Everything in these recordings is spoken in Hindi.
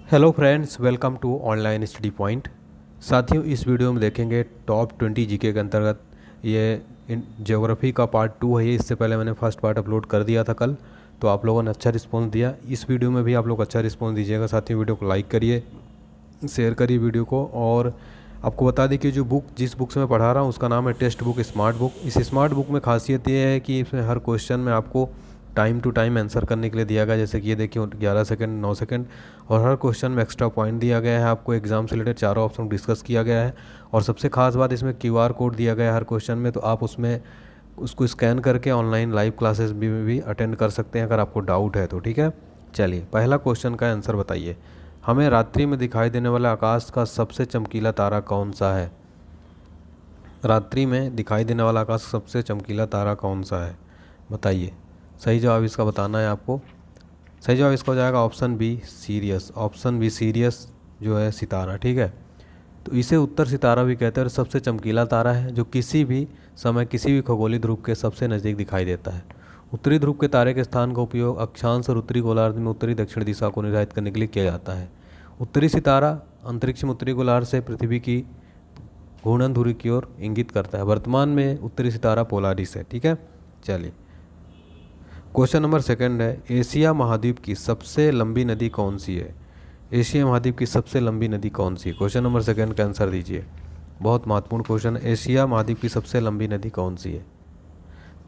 Hello friends, welcome to online study point. साथियों, इस वीडियो में देखेंगे टॉप 20 जीके के अंतर्गत ये ज्योग्राफी का पार्ट 2 है। ये इससे पहले मैंने फर्स्ट पार्ट अपलोड कर दिया था कल, तो आप लोगों ने अच्छा रिस्पॉन्स दिया। इस वीडियो में भी आप लोग अच्छा रिस्पॉन्स दीजिएगा। साथियों, वीडियो को लाइक करिए, शेयर करिए वीडियो को। और आपको बता दें कि जो बुक जिस बुक से मैं पढ़ा रहा हूँ उसका नाम है टेक्स्ट बुक स्मार्ट बुक। इस स्मार्ट बुक में खासियत ये है कि इसमें हर क्वेश्चन में आपको टाइम टू टाइम आंसर करने के लिए दिया गया। जैसे कि ये देखिए 11 सेकंड, 9 सेकंड, और हर क्वेश्चन में एक्स्ट्रा पॉइंट दिया गया है। आपको एग्जाम से रिलेटेड चारों ऑप्शन डिस्कस किया गया है। और सबसे खास बात, इसमें क्यूआर कोड दिया गया है हर क्वेश्चन में, तो आप उसमें उसको स्कैन करके ऑनलाइन लाइव क्लासेस भी अटेंड कर सकते हैं अगर आपको डाउट है तो। ठीक है, चलिए पहला क्वेश्चन का आंसर बताइए। हमें रात्रि में दिखाई देने वाला आकाश का सबसे चमकीला तारा कौन सा है? रात्रि में दिखाई देने वाला आकाश का सबसे चमकीला तारा कौन सा है, बताइए। सही जवाब इसका बताना है आपको। सही जवाब इसका हो जाएगा option B, Sirius. Option B, Sirius जो है सितारा। ठीक है, तो इसे उत्तर सितारा भी कहते हैं और सबसे चमकीला तारा है जो किसी भी समय किसी भी खगोलीय ध्रुव के सबसे नज़दीक दिखाई देता है। उत्तरी ध्रुव के तारे के स्थान का उपयोग अक्षांश और उत्तरी गोलार्ध में उत्तरी दक्षिण दिशा को निर्धारित करने के लिए किया जाता है। उत्तरी सितारा अंतरिक्ष में उत्तरी गोलार्ध से पृथ्वी की घूर्णन धुरी की ओर इंगित करता है। वर्तमान में उत्तरी सितारा पोलारिस है। ठीक है, चलिए क्वेश्चन नंबर सेकंड है, एशिया महाद्वीप की सबसे लंबी नदी कौन सी है? एशिया महाद्वीप की सबसे लंबी नदी कौन सी है? क्वेश्चन नंबर सेकंड का आंसर दीजिए। बहुत महत्वपूर्ण क्वेश्चन है, एशिया महाद्वीप की सबसे लंबी नदी कौन सी है?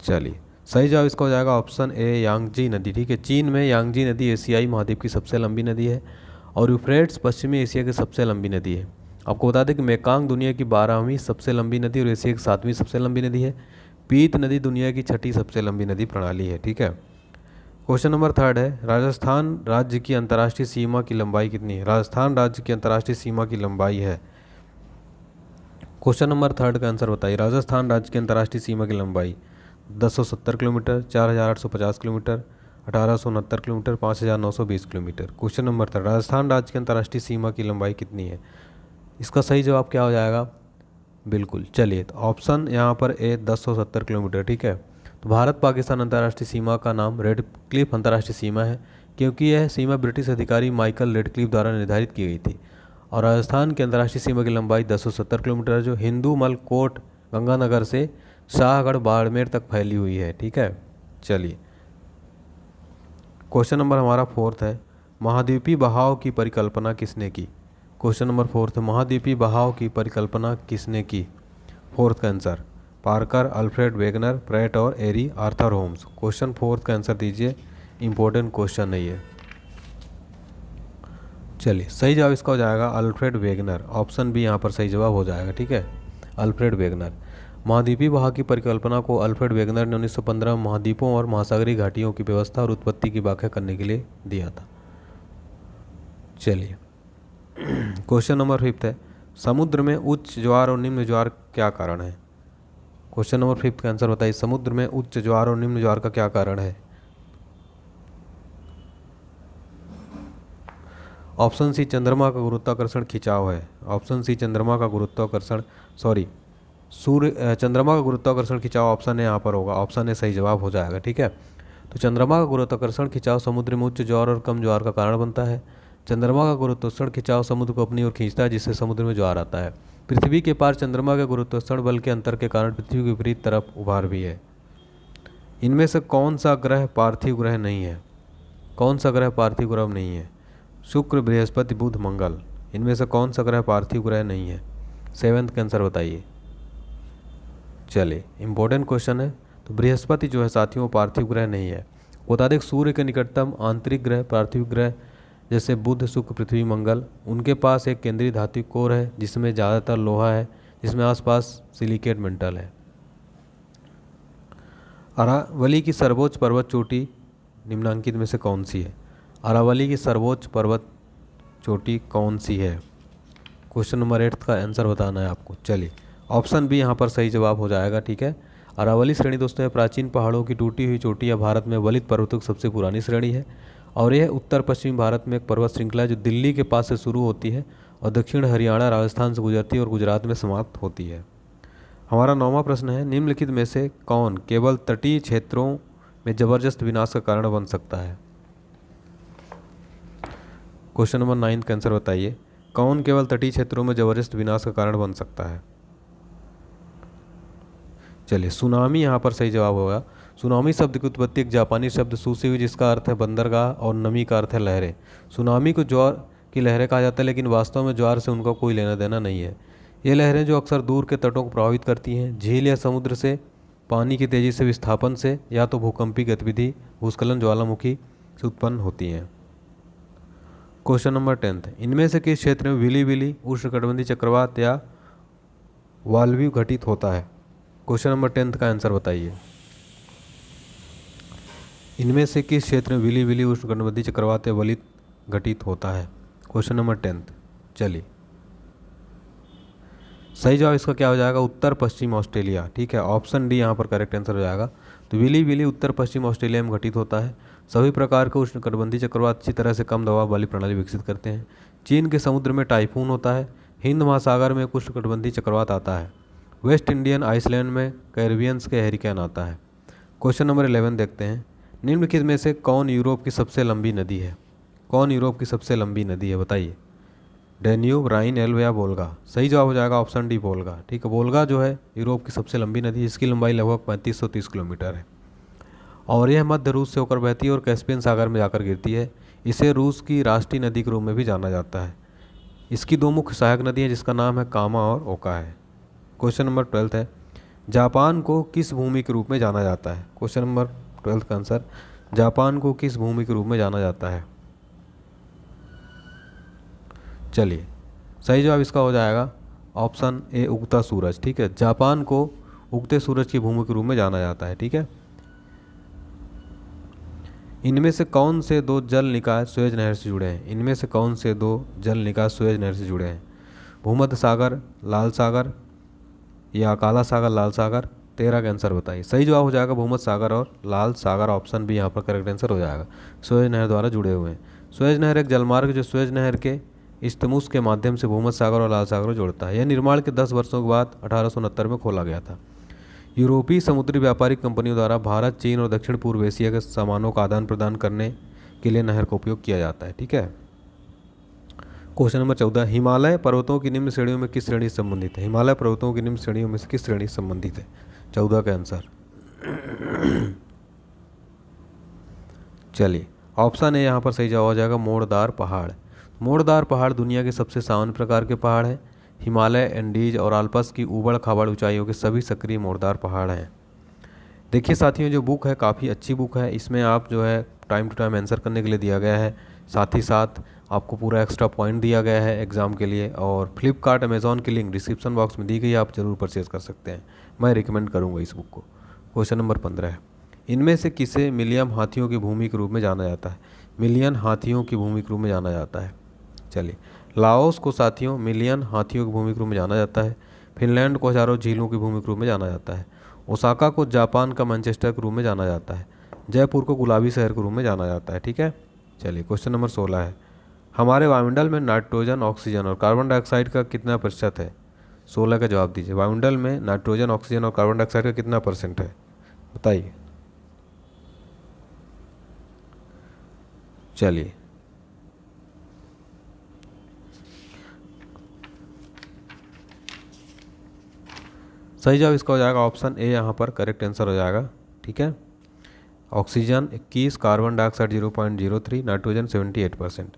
चलिए सही जवाब इसका हो जाएगा ऑप्शन ए, यांगजी नदी। ठीक है, चीन में यांगजी नदी एशियाई महाद्वीप की सबसे लंबी नदी है और यूफ्रेट्स पश्चिमी एशिया की सबसे लंबी नदी है। आपको बता दें कि मेकांग दुनिया की 12वीं सबसे लंबी नदी और एशिया की 7वीं सबसे लंबी नदी है। पीत नदी दुनिया की 6ठी सबसे लंबी नदी प्रणाली है। ठीक है, क्वेश्चन नंबर थर्ड है, राजस्थान राज्य की अंतर्राष्ट्रीय सीमा की लंबाई कितनी है? राजस्थान राज्य की अंतर्राष्ट्रीय सीमा की लंबाई है। क्वेश्चन नंबर थर्ड का आंसर बताइए। राजस्थान राज्य की अंतर्राष्ट्रीय सीमा की लंबाई 1070 kilometre, 4850 kilometre, 1869 kilometre, 5920 kilometre. Question number third, Rajasthan राज्य की अंतर्राष्ट्रीय सीमा की लंबाई कितनी है? इसका सही जवाब क्या हो जाएगा? बिल्कुल, चलिए तो ऑप्शन यहाँ पर ए 1070 किलोमीटर। ठीक है, तो भारत पाकिस्तान अंतर्राष्ट्रीय सीमा का नाम रेड क्लिफ अंतर्राष्ट्रीय सीमा है क्योंकि यह सीमा ब्रिटिश अधिकारी माइकल रेड क्लिफ द्वारा निर्धारित की गई थी। और राजस्थान की अंतर्राष्ट्रीय सीमा की लंबाई 1070 किलोमीटर है जो हिंदू मलकोट गंगानगर से शाहगढ़ बाड़मेर तक फैली हुई है। ठीक है, चलिए क्वेश्चन नंबर हमारा फोर्थ है, महाद्वीपीय बहाव की परिकल्पना किसने की? क्वेश्चन नंबर फोर्थ है, महाद्वीपीय बहाव की परिकल्पना किसने की? फोर्थ का answer Parker, Alfred Wegener, Pratt और Airy Arthur Holmes. Question fourth का आंसर दीजिए, इंपॉर्टेंट क्वेश्चन नहीं है। चलिए सही जवाब इसका हो जाएगा अल्फ्रेड वेगनर। ऑप्शन बी यहाँ पर सही जवाब हो जाएगा। ठीक है, अल्फ्रेड वेगनर। महाद्वीपीय बहाव की परिकल्पना को अल्फ्रेड वेगनर ने 1915 में महाद्वीपों और महासागरीय घाटियों की व्यवस्था और उत्पत्ति की व्याख्या करने के लिए दिया था। चलिए क्वेश्चन नंबर फिफ्थ है, समुद्र में उच्च ज्वार और निम्न ज्वार क्या कारण है? क्वेश्चन नंबर फिफ्थ का आंसर बताइए, समुद्र में उच्च ज्वार और निम्न ज्वार का क्या कारण है? ऑप्शन सी, चंद्रमा का गुरुत्वाकर्षण खिंचाव है। ऑप्शन सी, चंद्रमा का गुरुत्वाकर्षण चंद्रमा का गुरुत्वाकर्षण खिंचाव ऑप्शन ए यहाँ पर होगा। ऑप्शन ए सही जवाब हो जाएगा। ठीक है, तो चंद्रमा का गुरुत्वाकर्षण खिंचाव समुद्र में उच्च ज्वार और कम ज्वार का कारण बनता है। चंद्रमा का गुरुत्वाकर्षण खिंचाव समुद्र को अपनी ओर खींचता है जिससे समुद्र में ज्वार आता है। पृथ्वी के पार चंद्रमा के गुरुत्वाकर्षण बल के अंतर के कारण पृथ्वी के विपरीत तरफ उभार भी है। इनमें से कौन सा ग्रह पार्थिव ग्रह नहीं है? कौन सा ग्रह पार्थिव ग्रह नहीं है? शुक्र, बृहस्पति, बुध, मंगल। इनमें से कौन सा ग्रह पार्थिव ग्रह नहीं है? सेवेंथ का आंसर बताइए। चलिए इंपॉर्टेंट क्वेश्चन है, तो बृहस्पति जो है साथियों पार्थिव ग्रह नहीं है। बता दें सूर्य के निकटतम आंतरिक ग्रह पार्थिव ग्रह जैसे बुध, शुक्र, पृथ्वी, मंगल, उनके पास एक केंद्रीय धातु कोर है जिसमें ज़्यादातर लोहा है, जिसमें आसपास सिलिकेट मेंटल है। अरावली की सर्वोच्च पर्वत चोटी निम्नांकित में से कौन सी है? अरावली की सर्वोच्च पर्वत चोटी कौन सी है? क्वेश्चन नंबर 8 का आंसर बताना है आपको। चलिए ऑप्शन बी यहाँ पर सही जवाब हो जाएगा। ठीक है, अरावली श्रेणी दोस्तों प्राचीन पहाड़ों की टूटी हुई चोटी या भारत में वलित पर्वतों की सबसे पुरानी श्रेणी है और यह उत्तर पश्चिमी भारत में एक पर्वत श्रृंखला है जो दिल्ली के पास से शुरू होती है और दक्षिण हरियाणा राजस्थान से गुजरती है और गुजरात में समाप्त होती है। हमारा 9वां प्रश्न है, निम्नलिखित में से कौन केवल तटीय क्षेत्रों में जबरदस्त विनाश का कारण बन सकता है? क्वेश्चन नंबर 9 का आंसर बताइए। कौन केवल तटीय क्षेत्रों में जबरदस्त विनाश का कारण बन सकता है? चलिए, सुनामी यहाँ पर सही जवाब होगा। सुनामी शब्द की उत्पत्ति एक जापानी शब्द सू से हुई, जिसका अर्थ है बंदरगाह और नमी का अर्थ है लहरें। सुनामी को ज्वार की लहरें कहा जाता है, लेकिन वास्तव में ज्वार से उनका कोई लेना देना नहीं है। ये लहरें जो अक्सर दूर के तटों को प्रभावित करती हैं, झील या समुद्र से पानी की तेजी से विस्थापन से या तो भूकंपीय गतिविधि, भूस्खलन, ज्वालामुखी से उत्पन्न होती हैं। क्वेश्चन नंबर 10, इनमें से किस क्षेत्र में विली विली उष्णकटिबंधीय चक्रवात या वाल्व्यू घटित होता है? क्वेश्चन नंबर 10 का आंसर बताइए। इनमें से किस क्षेत्र में विली विली उष्णकटिबंधीय चक्रवात या वलित घटित होता है? Question number 10। चलिए, सही जवाब इसका क्या हो जाएगा? उत्तर पश्चिम ऑस्ट्रेलिया। ठीक है, ऑप्शन डी यहाँ पर करेक्ट आंसर हो जाएगा। तो विली विली उत्तर पश्चिम ऑस्ट्रेलिया में घटित होता है। सभी प्रकार के उष्णकटिबंधीय चक्रवात अच्छी तरह से कम दबाव वाली प्रणाली विकसित करते हैं। चीन के समुद्र में टाइफून होता है। हिंद महासागर में एक उष्णकटिबंधीय चक्रवात आता है। वेस्ट इंडियन आइसलैंड में कैरिबियंस के हैरिकेन आता है। क्वेश्चन नंबर 11 देखते हैं। निम्नलिखित में से कौन यूरोप की सबसे लंबी नदी है? कौन यूरोप की सबसे लंबी नदी है, बताइए। डेन्यूब, राइन, एल्ब या वोल्गा? सही जवाब हो जाएगा ऑप्शन डी, वोल्गा। ठीक है, वोल्गा जो है यूरोप की सबसे लंबी नदी है। इसकी लंबाई लगभग 3530 किलोमीटर है और यह मध्य रूस से होकर बहती है और कैस्पियन सागर में जाकर गिरती है। इसे रूस की राष्ट्रीय नदी के रूप में भी जाना जाता है। इसकी दो मुख्य सहायक नदी हैं, जिसका नाम है कामा और ओका है। क्वेश्चन नंबर 12 है। जापान को किस भूमि के रूप में जाना जाता है? क्वेश्चन नंबर 12 का आंसर, जापान को किस भूमि के रूप में जाना जाता है? चलिए, सही जवाब इसका हो जाएगा ऑप्शन ए, उगता सूरज। ठीक है, जापान को उगते सूरज की भूमि के रूप में जाना जाता है। ठीक है, इनमें से कौन से दो जल निकाय सुएज नहर से जुड़े हैं? इनमें से कौन से दो जल निकाय सुएज नहर से जुड़े हैं? भूमध्य सागर, लाल सागर या काला सागर, लाल सागर? 13 का आंसर बताइए। सही जवाब हो जाएगा भूमध्य सागर और लाल सागर, ऑप्शन बी यहाँ पर करेक्ट आंसर हो जाएगा। सुएज नहर द्वारा जुड़े हुए हैं। सुएज नहर एक जलमार्ग जो सुएज नहर के इस्तमुस के माध्यम से भूमध्य सागर और लाल सागर को जोड़ता है। यह निर्माण के 10 वर्षों के बाद 1869 में खोला गया था। यूरोपीय समुद्री व्यापारिक कंपनियों द्वारा भारत, चीन और दक्षिण पूर्व एशिया के सामानों का आदान प्रदान करने के लिए नहर का उपयोग किया जाता है। ठीक है, क्वेश्चन नंबर 14, हिमालय पर्वतों की निम्न श्रेणियों में किस श्रेणी से संबंधित है? हिमालय पर्वतों की निम्न श्रेणियों में से किस श्रेणी से संबंधित है? 14 का आंसर। चलिए, ऑप्शन ए यहाँ पर सही जवाब हो जाएगा, मोड़दार पहाड़। मोड़दार पहाड़ दुनिया के सबसे सामान्य प्रकार के पहाड़ हैं। हिमालय, एंडीज और आल्प्स की ऊबड़ खाबड़ ऊंचाइयों के सभी सक्रिय मोड़दार पहाड़ हैं। देखिए साथियों, जो बुक है काफ़ी अच्छी बुक है। इसमें आप जो है टाइम टू टाइम आंसर करने के लिए दिया गया है, साथ ही साथ आपको पूरा एक्स्ट्रा पॉइंट दिया गया है एग्ज़ाम के लिए। और फ्लिपकार्ट, अमेज़ॉन की लिंक डिस्क्रिप्शन बॉक्स में दी गई है, आप ज़रूर परचेज़ कर सकते हैं। मैं रिकमेंड करूँगा इस बुक को। क्वेश्चन नंबर 15 है। इनमें से किसे मिलियन हाथियों की भूमि के रूप में जाना जाता है? मिलियन हाथियों की भूमि के रूप में जाना जाता है। चलिए, लाओस को साथियों मिलियन हाथियों की भूमि के रूप में जाना जाता है। फिनलैंड को हजारों झीलों की भूमि के रूप में जाना जाता है। ओसाका को जापान का मैनचेस्टर के रूप में जाना जाता है। जयपुर को गुलाबी शहर के रूप में जाना जाता है। ठीक है, चलिए क्वेश्चन नंबर 16 है। हमारे वायुमंडल में नाइट्रोजन, ऑक्सीजन और कार्बन डाइऑक्साइड का कितना प्रतिशत है? 16 का जवाब दीजिए। वायुमंडल में नाइट्रोजन, ऑक्सीजन और कार्बन डाइऑक्साइड का कितना % है, बताइए। चलिए, सही जवाब इसका हो जाएगा ऑप्शन ए, यहाँ पर करेक्ट आंसर हो जाएगा। ठीक है, ऑक्सीजन 21, कार्बन डाइऑक्साइड 0.03, नाइट्रोजन 78%।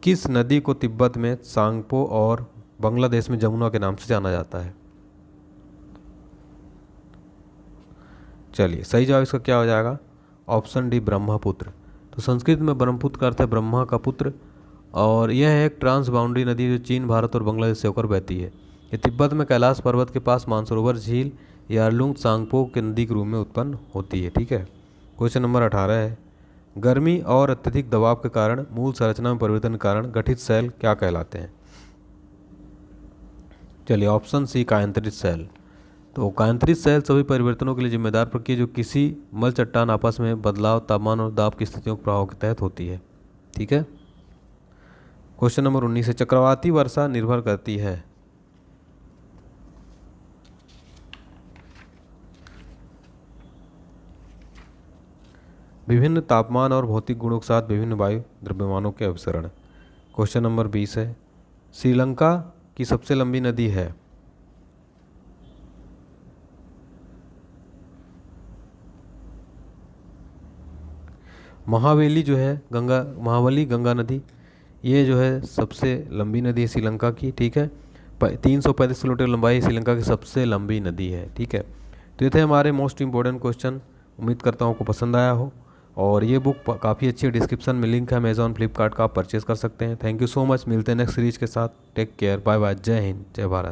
किस नदी को तिब्बत में सांगपो और बांग्लादेश में जमुना के नाम से जाना जाता है? चलिए, सही जवाब इसका क्या हो जाएगा? Option D, Brahmaputra. तो संस्कृत में ब्रह्मपुत्र का अर्थ है ब्रह्मा का पुत्र और यह है एक ट्रांस बाउंड्री नदी जो चीन, भारत और बांग्लादेश से होकर बहती है। ये तिब्बत में कैलाश पर्वत के पास मानसरोवर झील यारलुंग त्सांगपो के नदी के रूप में उत्पन्न होती है। ठीक है, क्वेश्चन नंबर 18 है। गर्मी और अत्यधिक दबाव के कारण मूल संरचना में परिवर्तन के कारण गठित सेल क्या कहलाते हैं? चलिए, ऑप्शन सी, कायांतरित सेल। तो कायांतरित सेल सभी परिवर्तनों के लिए जिम्मेदार प्रक्रिया जो किसी मल चट्टान आपस में बदलाव, तापमान और दाब की स्थितियों के प्रभाव के तहत होती है। ठीक है, क्वेश्चन नंबर 19 है। चक्रवाती वर्षा निर्भर करती है? विभिन्न तापमान और भौतिक गुणों के साथ विभिन्न वायु द्रव्यमानों के अभिसरण। क्वेश्चन नंबर 20 है, श्रीलंका की सबसे लंबी नदी है? महावेली जो है गंगा, महावली गंगा नदी, ये जो है सबसे लंबी नदी है श्रीलंका की, ठीक है। 335 किलोमीटर लंबाई श्रीलंका की सबसे लंबी नदी है, ठीक है। तो ये थे हमारे मोस्ट इंपॉर्टेंट क्वेश्चन। उम्मीद करता हूँ आपको पसंद आया हो, और ये बुक काफ़ी अच्छी है, डिस्क्रिप्शन में लिंक है अमेजॉन फ्लिपकार्ट का, आप परचेज़ कर सकते हैं। थैंक यू सो मच, मिलते हैं नेक्स्ट सीरीज के साथ। टेक केयर, बाय बाय, जय हिंद, जय भारत।